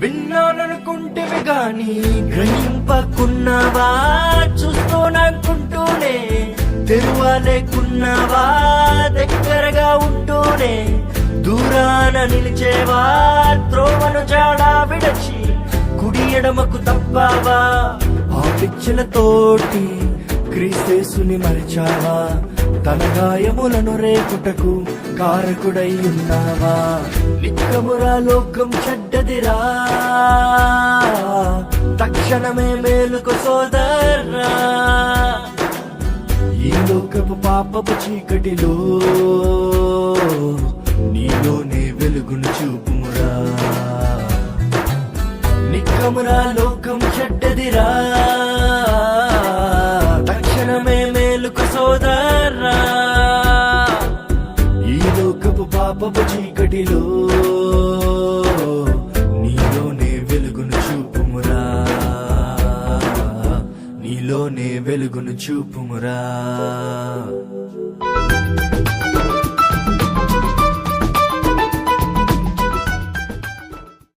విన్నాననుకుంటేవి గాని గ్రహింపకున్నావా, చూస్తూననుకుంటూనే తెరువాలేకున్నావా, దగ్గరగా ఉంటూనే దూరాన నిలిచేవా, త్రోవను జాడా విడచి కుడి ఎడమకు తప్పావా, ఆ పిచ్చలతోటి క్రీస్తేసుని మరిచావా, తన గాయములను రేకుటకు కారకుడై ఉన్నావా. నిక్కమురా లోకం చెడ్డదిరా, తక్షణమే మేలుకు సోదరా, ఈ లోకపు పాపపు చీకటిలో నీలోనే వెలుగును చూపుమురా. నిక్కమురా లోకం చెడ్డదిరా, తక్షణమే మేలుకు సోదరా, ఈ లోకపు పాపపు చీకటిలో నీలోనే వెలుగును చూపుమురా, నీలోనే వెలుగును చూపుమురా.